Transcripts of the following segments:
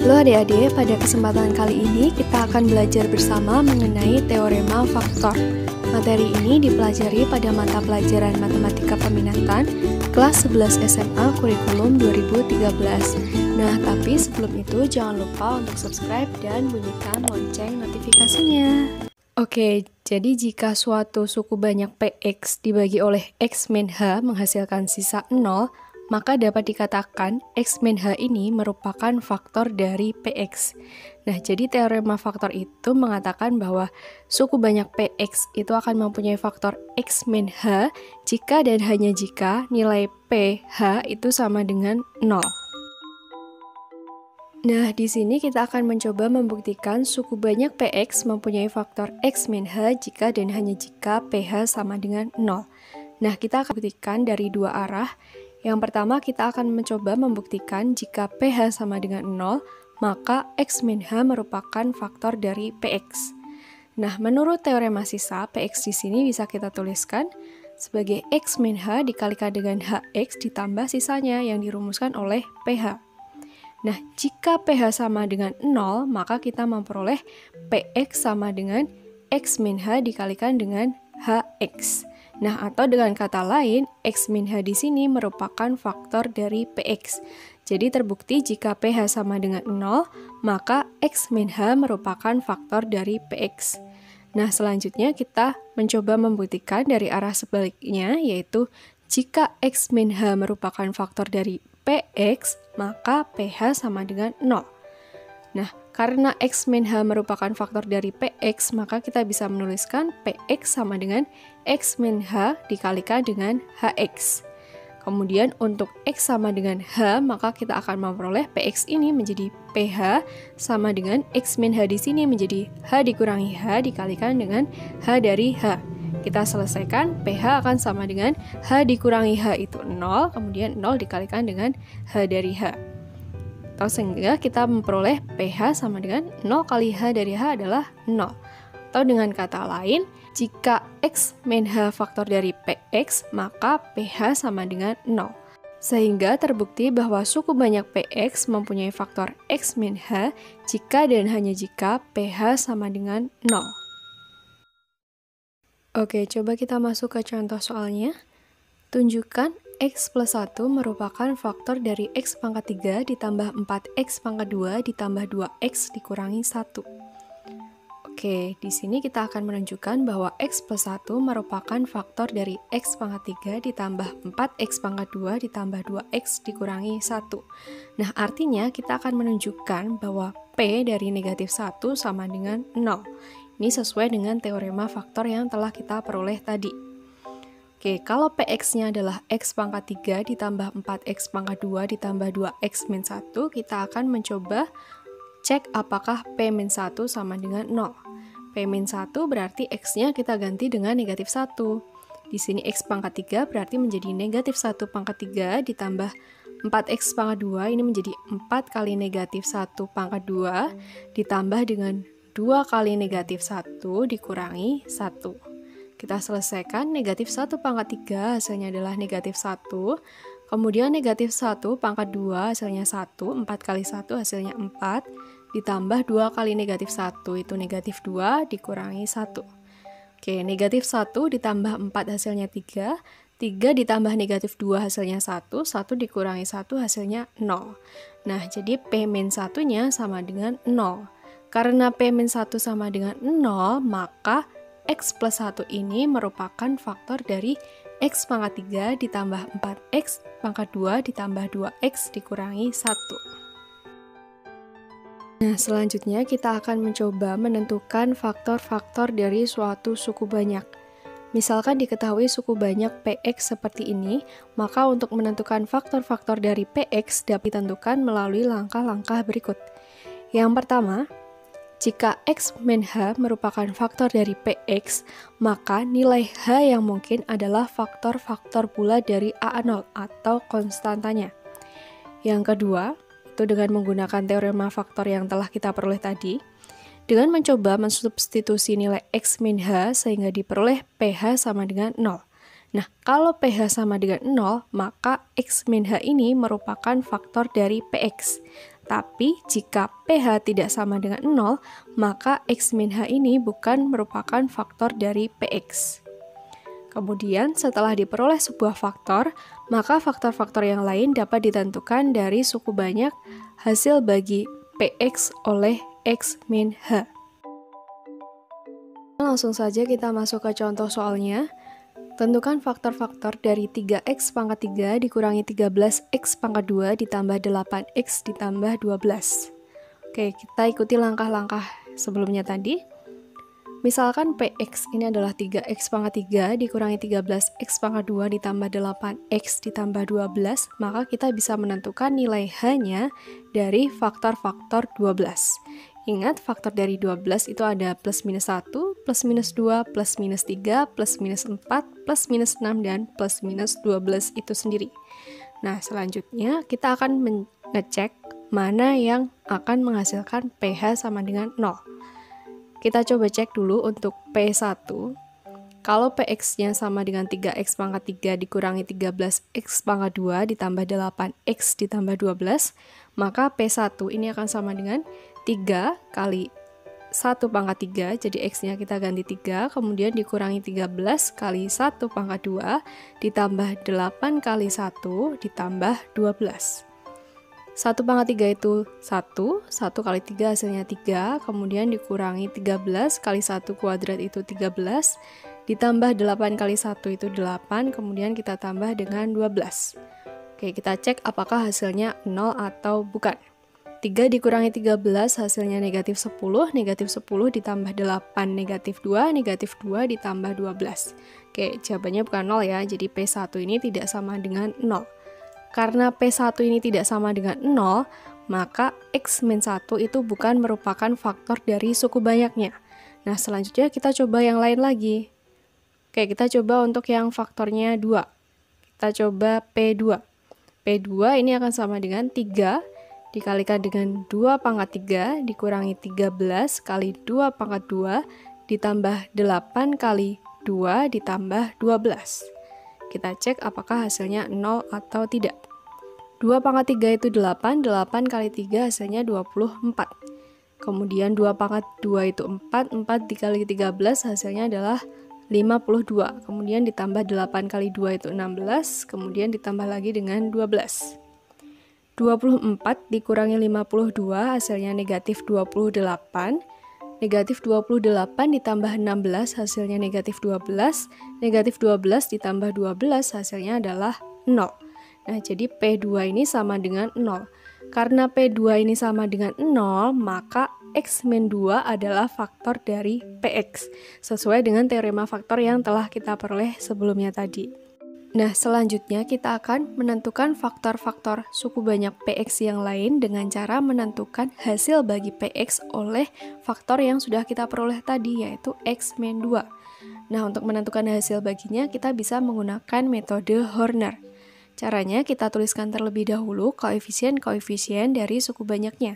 Halo adik-adik, pada kesempatan kali ini kita akan belajar bersama mengenai teorema faktor. Materi ini dipelajari pada mata pelajaran Matematika Peminatan kelas 11 SMA kurikulum 2013. Nah, tapi sebelum itu jangan lupa untuk subscribe dan bunyikan lonceng notifikasinya. Oke, jadi jika suatu suku banyak PX dibagi oleh X min H menghasilkan sisa 0, maka dapat dikatakan X min H ini merupakan faktor dari PX. Nah, jadi teorema faktor itu mengatakan bahwa suku banyak PX itu akan mempunyai faktor X min H jika dan hanya jika nilai PH itu sama dengan 0. Nah, di sini kita akan mencoba membuktikan suku banyak PX mempunyai faktor X min H jika dan hanya jika PH sama dengan 0. Nah, kita akan buktikan dari dua arah. Yang pertama, kita akan mencoba membuktikan jika PH sama dengan 0, maka X min H merupakan faktor dari PX. Nah, menurut teorema sisa, PX di sini bisa kita tuliskan sebagai X min H dikalikan dengan HX ditambah sisanya yang dirumuskan oleh PH. Nah, jika PH sama dengan 0, maka kita memperoleh PX sama dengan X min H dikalikan dengan HX. Nah, atau dengan kata lain, X min H di sini merupakan faktor dari PX. Jadi terbukti jika PH sama dengan 0, maka X min H merupakan faktor dari PX. Nah, selanjutnya kita mencoba membuktikan dari arah sebaliknya, yaitu jika X min H merupakan faktor dari PX, maka PH sama dengan 0. Nah, karena X min H merupakan faktor dari PX, maka kita bisa menuliskan PX sama dengan X min H dikalikan dengan HX. Kemudian untuk X sama dengan H, maka kita akan memperoleh PX ini menjadi PH sama dengan X min H di sini menjadi H dikurangi H dikalikan dengan H dari H. Kita selesaikan, PH akan sama dengan H dikurangi H itu 0, kemudian 0 dikalikan dengan H dari H. Atau sehingga kita memperoleh PH sama dengan 0 kali H dari H adalah 0. Atau dengan kata lain, jika X min H faktor dari PX, maka PH sama dengan 0. Sehingga terbukti bahwa suku banyak PX mempunyai faktor X min H jika dan hanya jika PH sama dengan 0. Oke, coba kita masuk ke contoh soalnya. Tunjukkan X plus 1 merupakan faktor dari X pangkat 3 ditambah 4X pangkat 2 ditambah 2X dikurangi 1. Oke, di sini kita akan menunjukkan bahwa X plus 1 merupakan faktor dari X pangkat 3 ditambah 4X pangkat 2 ditambah 2X dikurangi 1. Nah, artinya kita akan menunjukkan bahwa P dari negatif 1 sama dengan 0. Ini sesuai dengan teorema faktor yang telah kita peroleh tadi. Oke, kalau PX-nya adalah X pangkat 3 ditambah 4X pangkat 2 ditambah 2X min 1, kita akan mencoba cek apakah P min 1 sama dengan 0. P min 1 berarti X-nya kita ganti dengan negatif 1. Di sini X pangkat 3 berarti menjadi negatif 1 pangkat 3 ditambah 4X pangkat 2, ini menjadi 4 kali negatif 1 pangkat 2 ditambah dengan 2 kali negatif 1 dikurangi 1. Kita selesaikan, negatif 1 pangkat 3 hasilnya adalah negatif 1. Kemudian negatif 1 pangkat 2 hasilnya 1, 4 kali 1 hasilnya 4. Ditambah 2 kali negatif 1 itu negatif 2 dikurangi 1. Oke, negatif 1 ditambah 4 hasilnya 3. 3 ditambah negatif 2 hasilnya 1, 1 dikurangi 1 hasilnya 0. Nah, jadi P min 1-nya sama dengan 0. Karena P min 1 sama dengan 0, maka X plus 1 ini merupakan faktor dari X pangkat 3 ditambah 4X pangkat 2 ditambah 2X dikurangi 1. Nah, selanjutnya kita akan mencoba menentukan faktor-faktor dari suatu suku banyak. Misalkan diketahui suku banyak PX seperti ini, maka untuk menentukan faktor-faktor dari PX dapat ditentukan melalui langkah-langkah berikut. Yang pertama, jika X min H merupakan faktor dari PX, maka nilai H yang mungkin adalah faktor-faktor pula dari A0 atau konstantanya. Yang kedua, itu dengan menggunakan teorema faktor yang telah kita peroleh tadi, dengan mencoba mensubstitusi nilai X min H sehingga diperoleh PH sama dengan 0. Nah, kalau PH sama dengan 0, maka X min H ini merupakan faktor dari PX. Tapi jika pH tidak sama dengan 0, maka X-H ini bukan merupakan faktor dari Px. Kemudian setelah diperoleh sebuah faktor, maka faktor-faktor yang lain dapat ditentukan dari suku banyak hasil bagi Px oleh X-H. Langsung saja kita masuk ke contoh soalnya. Tentukan faktor-faktor dari 3x pangkat 3 dikurangi 13x pangkat 2 ditambah 8x ditambah 12. Oke, kita ikuti langkah-langkah sebelumnya tadi. Misalkan Px ini adalah 3x pangkat 3 dikurangi 13x pangkat 2 ditambah 8x ditambah 12, maka kita bisa menentukan nilai H-nya dari faktor-faktor 12. Ingat, faktor dari 12 itu ada plus minus 1, plus minus 2, plus minus 3, plus minus 4, plus minus 6, dan plus minus 12 itu sendiri. Nah, selanjutnya kita akan mengecek mana yang akan menghasilkan pH sama dengan 0. Kita coba cek dulu untuk P1. Kalau Px-nya sama dengan 3x pangkat 3 dikurangi 13x pangkat 2 ditambah 8x ditambah 12, maka P1 ini akan sama dengan 3 kali 1 pangkat 3, jadi x-nya kita ganti 3, kemudian dikurangi 13 kali 1 pangkat 2, ditambah 8 kali 1, ditambah 12. 1 pangkat 3 itu 1 kali 3 hasilnya 3, kemudian dikurangi 13 kali 1 kuadrat itu 13, ditambah 8 kali 1 itu 8, kemudian kita tambah dengan 12. Oke, kita cek apakah hasilnya 0 atau bukan. 3 dikurangi 13 hasilnya negatif 10 ditambah 8 negatif 2 ditambah 12. Oke, jawabannya bukan 0 ya, jadi P1 ini tidak sama dengan 0. Karena P1 ini tidak sama dengan 0, maka X-1 itu bukan merupakan faktor dari suku banyaknya. Nah, selanjutnya kita coba yang lain lagi. Oke, kita coba untuk yang faktornya 2. Kita coba P2. P2 ini akan sama dengan 3 dikalikan dengan 2 pangkat 3 dikurangi 13 kali 2 pangkat 2 ditambah 8 kali 2 ditambah 12. Kita cek apakah hasilnya 0 atau tidak. 2 pangkat 3 itu 8 kali 3 hasilnya 24. Kemudian 2 pangkat 2 itu 4 dikali 13 hasilnya adalah 52. Kemudian ditambah 8 kali 2 itu 16, kemudian ditambah lagi dengan 12. 24 dikurangi 52 hasilnya negatif 28. Negatif 28 ditambah 16 hasilnya negatif 12. Negatif 12 ditambah 12 hasilnya adalah 0. Nah, jadi P2 ini sama dengan 0. Karena P2 ini sama dengan 0, maka X-2 adalah faktor dari Px, sesuai dengan teorema faktor yang telah kita peroleh sebelumnya tadi. Nah, selanjutnya kita akan menentukan faktor-faktor suku banyak Px yang lain dengan cara menentukan hasil bagi Px oleh faktor yang sudah kita peroleh tadi, yaitu X-2. Nah, untuk menentukan hasil baginya, kita bisa menggunakan metode Horner. Caranya, kita tuliskan terlebih dahulu koefisien-koefisien dari suku banyaknya.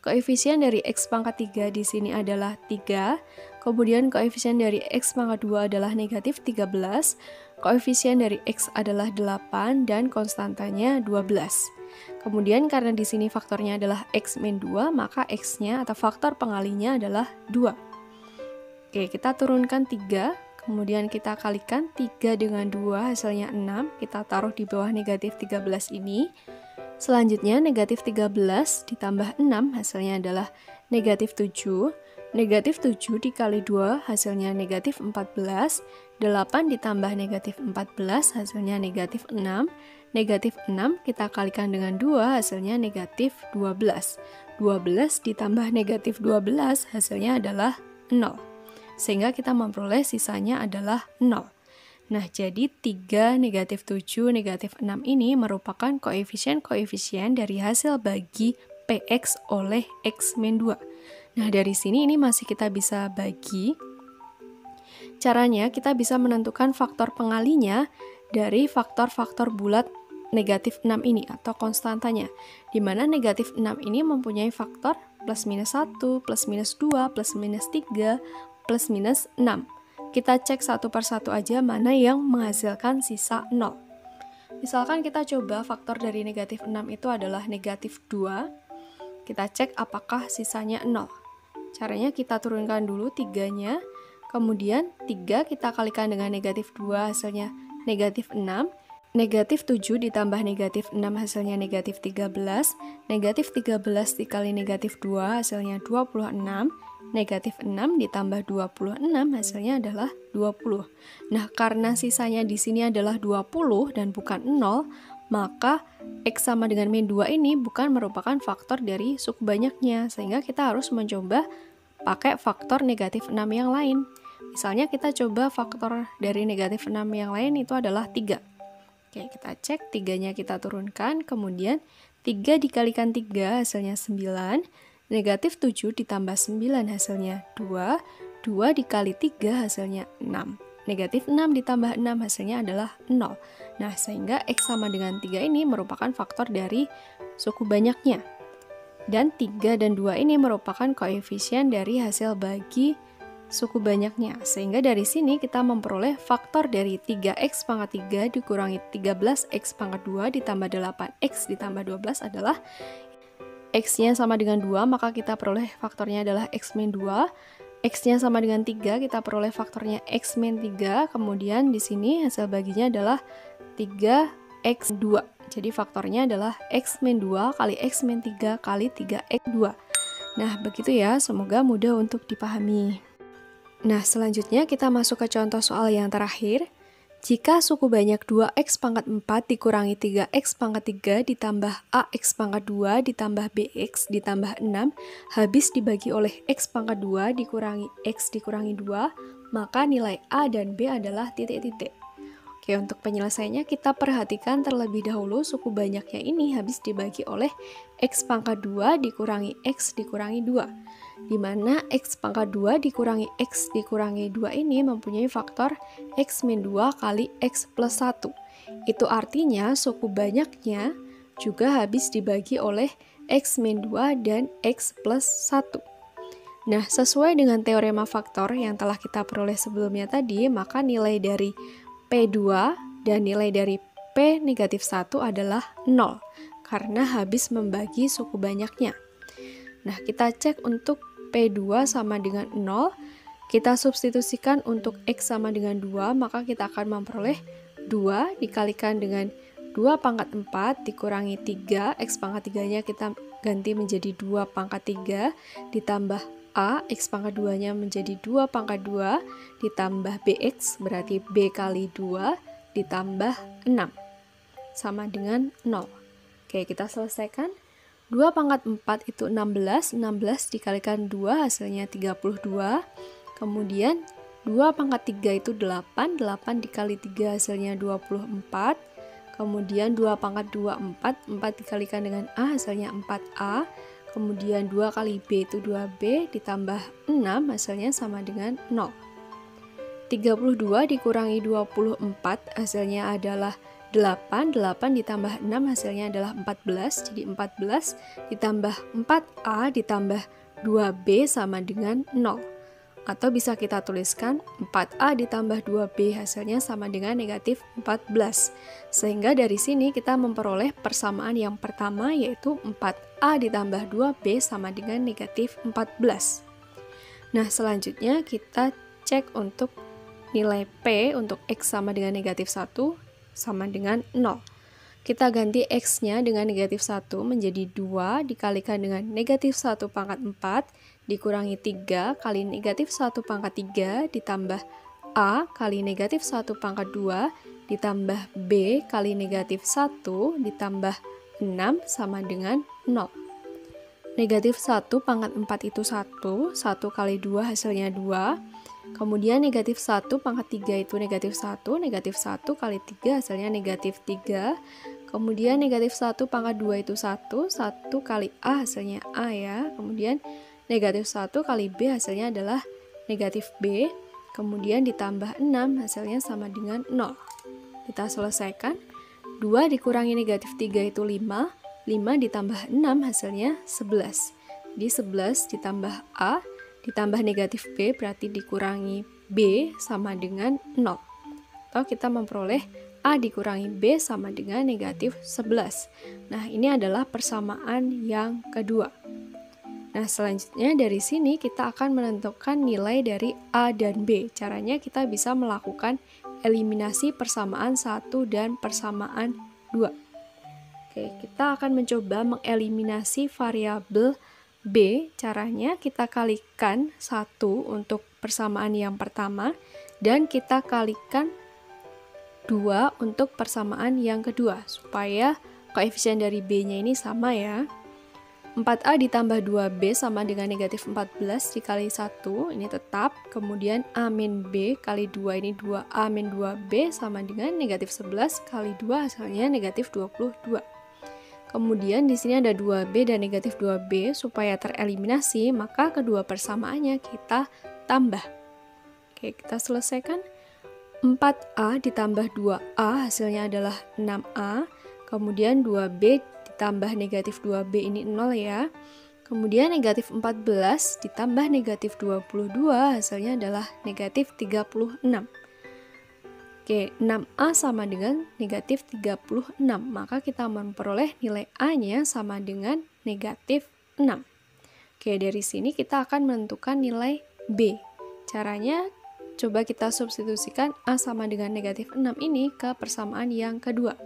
Koefisien dari X pangkat 3 di sini adalah 3, kemudian koefisien dari X pangkat 2 adalah negatif 13, koefisien dari X adalah 8, dan konstantanya 12. Kemudian karena di sini faktornya adalah X-2, maka X-nya atau faktor pengalinya adalah 2. Oke, kita turunkan 3, kemudian kita kalikan 3 dengan 2 hasilnya 6, kita taruh di bawah negatif 13 ini. Selanjutnya negatif 13 ditambah 6 hasilnya adalah negatif 7. Negatif 7 dikali 2 hasilnya negatif 14. 8 ditambah negatif 14 hasilnya negatif 6. Negatif 6 kita kalikan dengan 2 hasilnya negatif 12. 12 ditambah negatif 12 hasilnya adalah 0. Sehingga kita memperoleh sisanya adalah 0. Nah, jadi 3, negatif 7, negatif 6 ini merupakan koefisien-koefisien dari hasil bagi Px oleh X-2. Nah, dari sini ini masih kita bisa bagi. Caranya, kita bisa menentukan faktor pengalinya dari faktor-faktor bulat negatif 6 ini atau konstantanya, di mana negatif 6 ini mempunyai faktor plus minus 1, plus minus 2, plus minus 3, plus minus 6. Kita cek satu persatu aja mana yang menghasilkan sisa 0. Misalkan kita coba faktor dari negatif 6 itu adalah negatif 2. kita cek apakah sisanya 0. Caranya kita turunkan dulu 3-nya, kemudian 3 kita kalikan dengan negatif 2 hasilnya negatif 6, negatif 7 ditambah negatif 6 hasilnya negatif 13, negatif 13 dikali negatif 2 hasilnya 26, negatif 6 ditambah 26 hasilnya adalah 20. Nah, karena sisanya di sini adalah 20 dan bukan 0, maka X sama dengan min 2 ini bukan merupakan faktor dari suku banyaknya, sehingga kita harus mencoba pakai faktor negatif 6 yang lain. Misalnya kita coba faktor dari negatif 6 yang lain itu adalah 3. Oke, kita cek 3-nya kita turunkan, kemudian 3 dikalikan 3 hasilnya 9, negatif 7 ditambah 9 hasilnya 2, 2 dikali 3 hasilnya 6, negatif 6 ditambah 6 hasilnya adalah 0. Nah, sehingga X sama dengan 3 ini merupakan faktor dari suku banyaknya. Dan 3 dan 2 ini merupakan koefisien dari hasil bagi suku banyaknya, sehingga dari sini kita memperoleh faktor dari 3x pangkat 3 dikurangi 13x pangkat 2 ditambah 8x ditambah 12 adalah x-nya sama dengan 2, maka kita peroleh faktornya adalah x min 2. X-nya sama dengan 3, kita peroleh faktornya x min 3. Kemudian di sini hasil baginya adalah 3x2. Jadi faktornya adalah x min 2 kali x min 3 kali 3x2. Nah, begitu ya, semoga mudah untuk dipahami. Nah, selanjutnya kita masuk ke contoh soal yang terakhir. Jika suku banyak 2x pangkat 4 dikurangi 3x pangkat 3 ditambah ax pangkat 2 ditambah bx ditambah 6 habis dibagi oleh x pangkat 2 dikurangi x dikurangi 2, maka nilai a dan b adalah titik-titik. Oke, untuk penyelesaiannya kita perhatikan terlebih dahulu suku banyaknya ini habis dibagi oleh x pangkat 2 dikurangi x dikurangi 2, di mana x pangkat 2 dikurangi x dikurangi 2 ini mempunyai faktor x min 2 kali x plus 1. Itu artinya suku banyaknya juga habis dibagi oleh x min 2 dan x plus 1. Nah, sesuai dengan teorema faktor yang telah kita peroleh sebelumnya tadi, maka nilai dari P2 dan nilai dari P negatif 1 adalah 0, karena habis membagi suku banyaknya. Nah, kita cek untuk P2 sama dengan 0, kita substitusikan untuk X sama dengan 2, maka kita akan memperoleh 2 dikalikan dengan 2 pangkat 4 dikurangi 3, X pangkat 3-nya kita ganti menjadi 2 pangkat 3, ditambah A, X pangkat 2-nya menjadi 2 pangkat 2, ditambah BX, berarti B kali 2, ditambah 6, sama dengan 0. Oke, kita selesaikan. 2 pangkat 4 itu 16, 16 dikalikan 2 hasilnya 32, kemudian 2 pangkat 3 itu 8, 8 dikali 3 hasilnya 24, kemudian 2 pangkat 2, 4, 4 dikalikan dengan A hasilnya 4A, kemudian 2 kali B itu 2B, ditambah 6 hasilnya sama dengan 0. 32 dikurangi 24 hasilnya adalah 8, 8 ditambah 6 hasilnya adalah 14, jadi 14 ditambah 4A ditambah 2B sama dengan 0. Atau bisa kita tuliskan 4A ditambah 2B hasilnya sama dengan negatif 14. Sehingga dari sini kita memperoleh persamaan yang pertama, yaitu 4A ditambah 2B sama dengan negatif 14. Nah, selanjutnya kita cek untuk nilai P untuk X sama dengan negatif 1 sama dengan 0. Kita ganti X-nya dengan negatif 1 menjadi 2 dikalikan dengan negatif 1 pangkat 4 dikurangi 3 kali negatif 1 pangkat 3 ditambah A kali negatif 1 pangkat 2 ditambah B kali negatif 1 ditambah 6 sama dengan 0. Negatif 1 pangkat 4 itu 1, 1 kali 2 hasilnya 2, kemudian negatif 1 pangkat 3 itu negatif 1, negatif 1 kali 3 hasilnya negatif 3, kemudian negatif 1 pangkat 2 itu 1, 1 kali A hasilnya A ya, kemudian negatif 1 kali B hasilnya adalah negatif B, kemudian ditambah 6 hasilnya sama dengan 0. Kita selesaikan. 2 dikurangi negatif 3 itu 5, 5 ditambah 6 hasilnya 11. Jadi 11 ditambah A ditambah negatif B berarti dikurangi B sama dengan 0. Atau kita memperoleh A dikurangi B sama dengan negatif 11. Nah, ini adalah persamaan yang kedua. Nah, selanjutnya dari sini kita akan menentukan nilai dari A dan B. Caranya kita bisa melakukan eliminasi persamaan 1 dan persamaan 2. Oke, kita akan mencoba mengeliminasi variabel B. Caranya kita kalikan 1 untuk persamaan yang pertama dan kita kalikan 2 untuk persamaan yang kedua supaya koefisien dari B-nya ini sama ya. 4A ditambah 2B sama dengan negatif 14 dikali 1, ini tetap. Kemudian A min B kali 2, ini 2A min 2B sama dengan negatif 11 kali 2, hasilnya negatif 22. Kemudian di sini ada 2B dan negatif 2B, supaya tereliminasi, maka kedua persamaannya kita tambah. Oke, kita selesaikan. 4A ditambah 2A, hasilnya adalah 6A. Kemudian 2B ditambah negatif 2B, ini 0 ya. Kemudian negatif 14 ditambah negatif 22, hasilnya adalah negatif 36. Oke, 6A sama dengan negatif 36, maka kita memperoleh nilai A-nya sama dengan negatif 6. Oke, dari sini kita akan menentukan nilai B. Caranya, coba kita substitusikan A sama dengan negatif 6 ini ke persamaan yang kedua,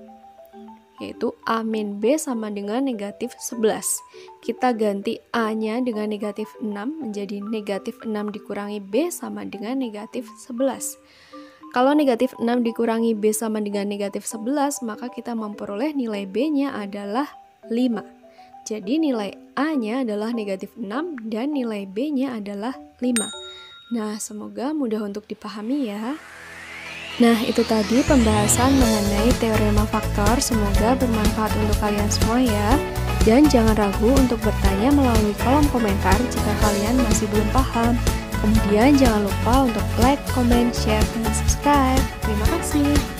yaitu A min B sama dengan negatif 11. Kita ganti A-nya dengan negatif 6 menjadi negatif 6 dikurangi B sama dengan negatif 11. Kalau negatif 6 dikurangi B sama dengan negatif 11, maka kita memperoleh nilai B-nya adalah 5. Jadi nilai A-nya adalah negatif 6 dan nilai B-nya adalah 5. Nah, semoga mudah untuk dipahami ya. Nah, itu tadi pembahasan mengenai teorema faktor. Semoga bermanfaat untuk kalian semua ya. Dan jangan ragu untuk bertanya melalui kolom komentar jika kalian masih belum paham. Kemudian jangan lupa untuk like, comment, share, dan subscribe. Terima kasih.